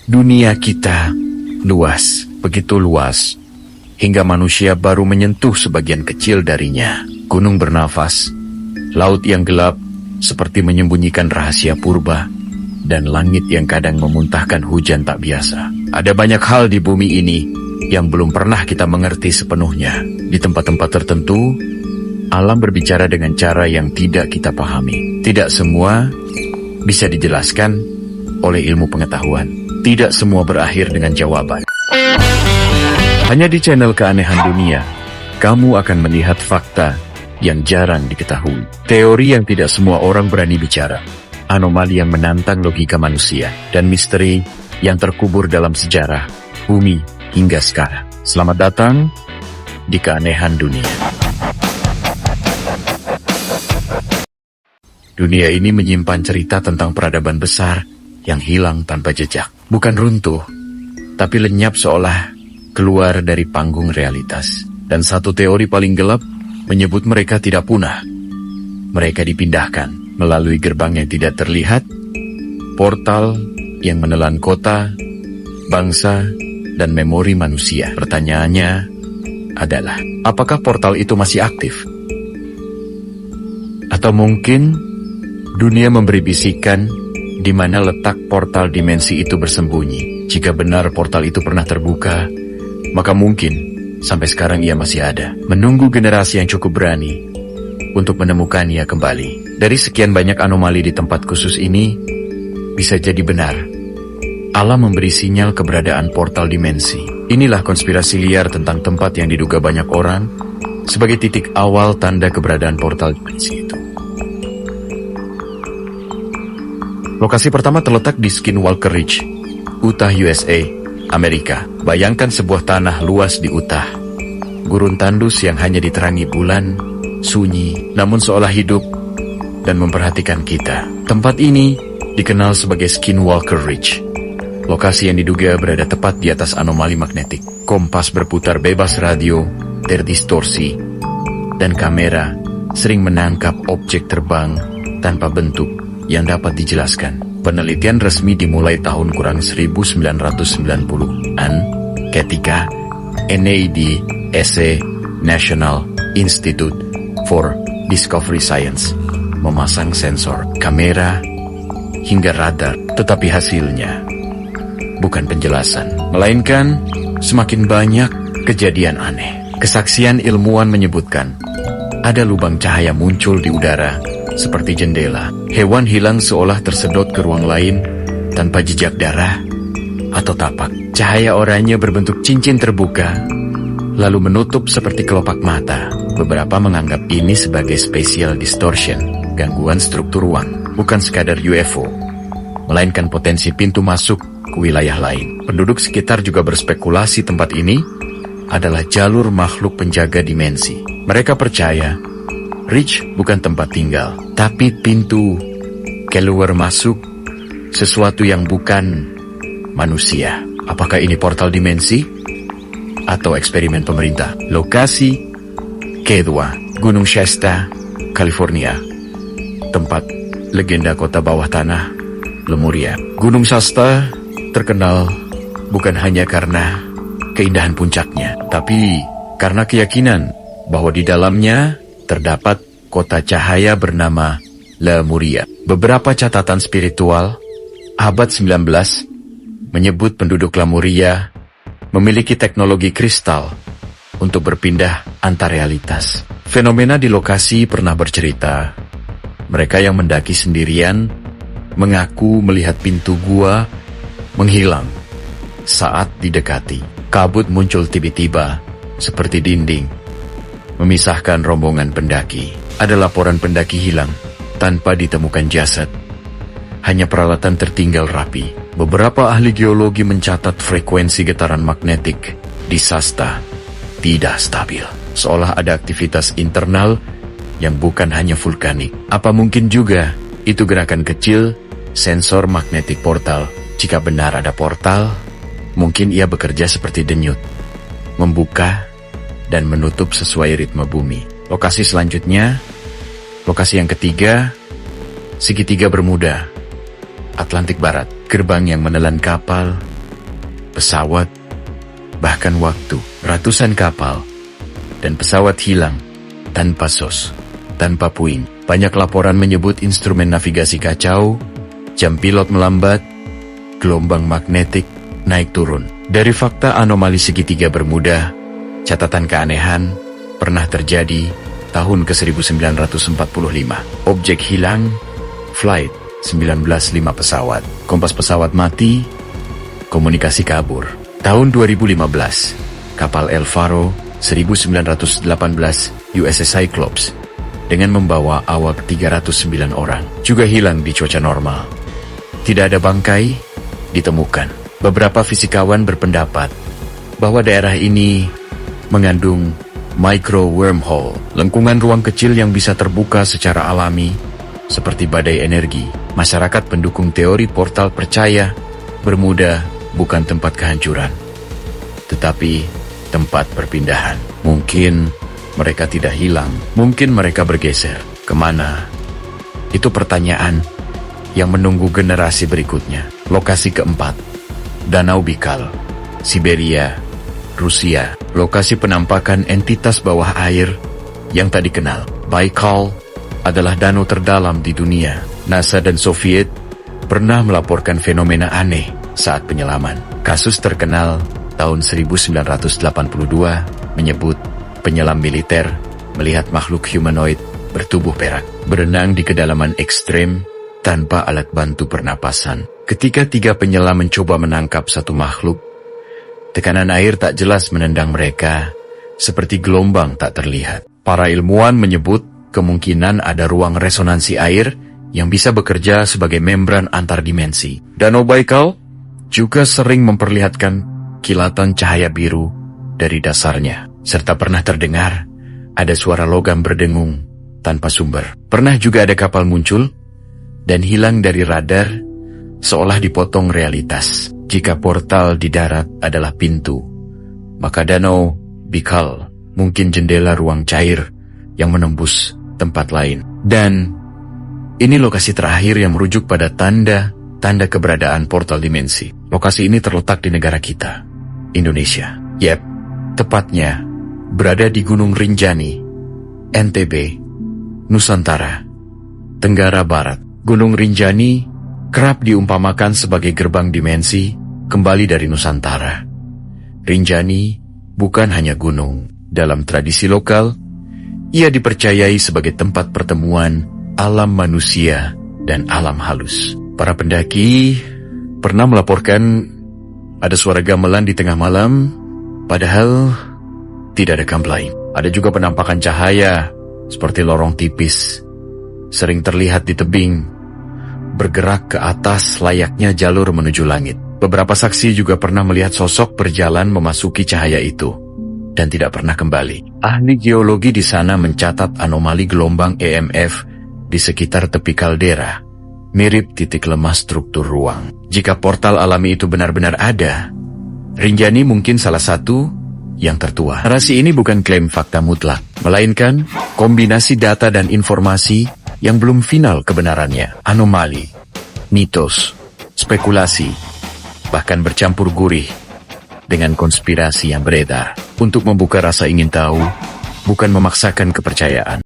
Dunia kita luas, begitu luas, hingga manusia baru menyentuh sebagian kecil darinya. Gunung bernafas, laut yang gelap seperti menyembunyikan rahasia purba, dan langit yang kadang memuntahkan hujan tak biasa. Ada banyak hal di bumi ini yang belum pernah kita mengerti sepenuhnya. Di tempat-tempat tertentu, alam berbicara dengan cara yang tidak kita pahami. Tidak semua bisa dijelaskan oleh ilmu pengetahuan. Tidak semua berakhir dengan jawaban. Hanya di channel Keanehan Dunia, kamu akan melihat fakta yang jarang diketahui. Teori yang tidak semua orang berani bicara. Anomali yang menantang logika manusia. Dan misteri yang terkubur dalam sejarah bumi hingga sekarang. Selamat datang di Keanehan Dunia. Dunia ini menyimpan cerita tentang peradaban besar yang hilang tanpa jejak. Bukan runtuh, tapi lenyap seolah keluar dari panggung realitas. Dan satu teori paling gelap menyebut mereka tidak punah. Mereka dipindahkan melalui gerbang yang tidak terlihat, portal yang menelan kota, bangsa, dan memori manusia. Pertanyaannya adalah, apakah portal itu masih aktif? Atau mungkin dunia memberi bisikan di mana letak portal dimensi itu bersembunyi. Jika benar portal itu pernah terbuka, maka mungkin sampai sekarang ia masih ada, menunggu generasi yang cukup berani untuk menemukannya kembali. Dari sekian banyak anomali di tempat khusus ini, bisa jadi benar alam memberi sinyal keberadaan portal dimensi. Inilah konspirasi liar tentang tempat yang diduga banyak orang sebagai titik awal tanda keberadaan portal dimensi itu. Lokasi pertama terletak di Skinwalker Ridge, Utah, USA, Amerika. Bayangkan sebuah tanah luas di Utah. Gurun tandus yang hanya diterangi bulan, sunyi, namun seolah hidup dan memperhatikan kita. Tempat ini dikenal sebagai Skinwalker Ridge. Lokasi yang diduga berada tepat di atas anomali magnetik. Kompas berputar bebas, radio terdistorsi, dan kamera sering menangkap objek terbang tanpa bentuk yang dapat dijelaskan. Penelitian resmi dimulai tahun kurang 1990-an ketika NADSA, National Institute for Discovery Science, memasang sensor, kamera, hingga radar. Tetapi hasilnya bukan penjelasan, melainkan semakin banyak kejadian aneh. Kesaksian ilmuwan menyebutkan ada lubang cahaya muncul di udara seperti jendela. Hewan hilang seolah tersedot ke ruang lain tanpa jejak darah atau tapak. Cahaya oranye berbentuk cincin terbuka, lalu menutup seperti kelopak mata. Beberapa menganggap ini sebagai spatial distortion, gangguan struktur ruang, bukan sekadar UFO, melainkan potensi pintu masuk ke wilayah lain. Penduduk sekitar juga berspekulasi tempat ini adalah jalur makhluk penjaga dimensi. Mereka percaya Ridge bukan tempat tinggal, tapi pintu keluar masuk sesuatu yang bukan manusia. Apakah ini portal dimensi atau eksperimen pemerintah? Lokasi kedua, Gunung Shasta, California. Tempat legenda kota bawah tanah, Lemuria. Gunung Shasta terkenal bukan hanya karena keindahan puncaknya, tapi karena keyakinan bahwa di dalamnya terdapat kota cahaya bernama Lemuria. Beberapa catatan spiritual abad 19 menyebut penduduk Lemuria memiliki teknologi kristal untuk berpindah antar realitas. Fenomena di lokasi pernah bercerita. Mereka yang mendaki sendirian mengaku melihat pintu gua menghilang saat didekati. Kabut muncul tiba-tiba seperti dinding memisahkan rombongan pendaki. Ada laporan pendaki hilang tanpa ditemukan jasad. Hanya peralatan tertinggal rapi. Beberapa ahli geologi mencatat frekuensi getaran magnetik di Shasta tidak stabil. Seolah ada aktivitas internal yang bukan hanya vulkanik. Apa mungkin juga itu gerakan kecil sensor magnetik portal? Jika benar ada portal, mungkin ia bekerja seperti denyut, membuka dan menutup sesuai ritme bumi. Lokasi selanjutnya, lokasi yang ketiga, segitiga Bermuda, Atlantik Barat. Gerbang yang menelan kapal pesawat, bahkan waktu. Ratusan kapal dan pesawat hilang tanpa SOS, tanpa puing. Banyak laporan menyebut instrumen navigasi kacau, jam pilot melambat, gelombang magnetik naik turun. Dari fakta anomali segitiga Bermuda, catatan keanehan pernah terjadi tahun ke-1945. Objek hilang, flight 195 pesawat, kompas pesawat mati, komunikasi kabur. Tahun 2015, kapal El Faro 1918 USS Cyclops dengan membawa awak 309 orang juga hilang di cuaca normal. Tidak ada bangkai ditemukan. Beberapa fisikawan berpendapat bahwa daerah ini mengandung micro wormhole, lengkungan ruang kecil yang bisa terbuka secara alami seperti badai energi. Masyarakat pendukung teori portal percaya Bermuda bukan tempat kehancuran, tetapi tempat perpindahan. Mungkin mereka tidak hilang, mungkin mereka bergeser. Kemana? Itu pertanyaan yang menunggu generasi berikutnya. Lokasi keempat, Danau Baikal, Siberia, Rusia. Lokasi penampakan entitas bawah air yang tak dikenal. Baikal adalah danau terdalam di dunia. NASA dan Soviet pernah melaporkan fenomena aneh saat penyelaman. Kasus terkenal tahun 1982 menyebut penyelam militer melihat makhluk humanoid bertubuh perak berenang di kedalaman ekstrem tanpa alat bantu pernapasan. Ketika 3 penyelam mencoba menangkap satu makhluk, tekanan air tak jelas menendang mereka seperti gelombang tak terlihat. Para ilmuwan menyebut kemungkinan ada ruang resonansi air yang bisa bekerja sebagai membran antar dimensi. Danau Baikal juga sering memperlihatkan kilatan cahaya biru dari dasarnya, serta pernah terdengar ada suara logam berdengung tanpa sumber. Pernah juga ada kapal muncul dan hilang dari radar seolah dipotong realitas. Jika portal di darat adalah pintu, maka Danau Baikal mungkin jendela ruang cair yang menembus tempat lain. Dan ini lokasi terakhir yang merujuk pada tanda keberadaan portal dimensi. Lokasi ini terletak di negara kita, Indonesia. Yep, tepatnya berada di Gunung Rinjani, NTB, Nusantara, Tenggara Barat. Gunung Rinjani kerap diumpamakan sebagai gerbang dimensi kembali dari Nusantara. Rinjani bukan hanya gunung. Dalam tradisi lokal, ia dipercayai sebagai tempat pertemuan alam manusia dan alam halus. Para pendaki pernah melaporkan ada suara gamelan di tengah malam, padahal tidak ada gamelan. Ada juga penampakan cahaya seperti lorong tipis, sering terlihat di tebing, bergerak ke atas layaknya jalur menuju langit. Beberapa saksi juga pernah melihat sosok berjalan memasuki cahaya itu dan tidak pernah kembali. Ahli geologi di sana mencatat anomali gelombang EMF di sekitar tepi kaldera, mirip titik lemah struktur ruang. Jika portal alami itu benar-benar ada, Rinjani mungkin salah satu yang tertua. Narasi ini bukan klaim fakta mutlak, melainkan kombinasi data dan informasi yang belum final kebenarannya. Anomali, mitos, spekulasi, bahkan bercampur gurih dengan konspirasi yang beredar. Untuk membuka rasa ingin tahu, bukan memaksakan kepercayaan.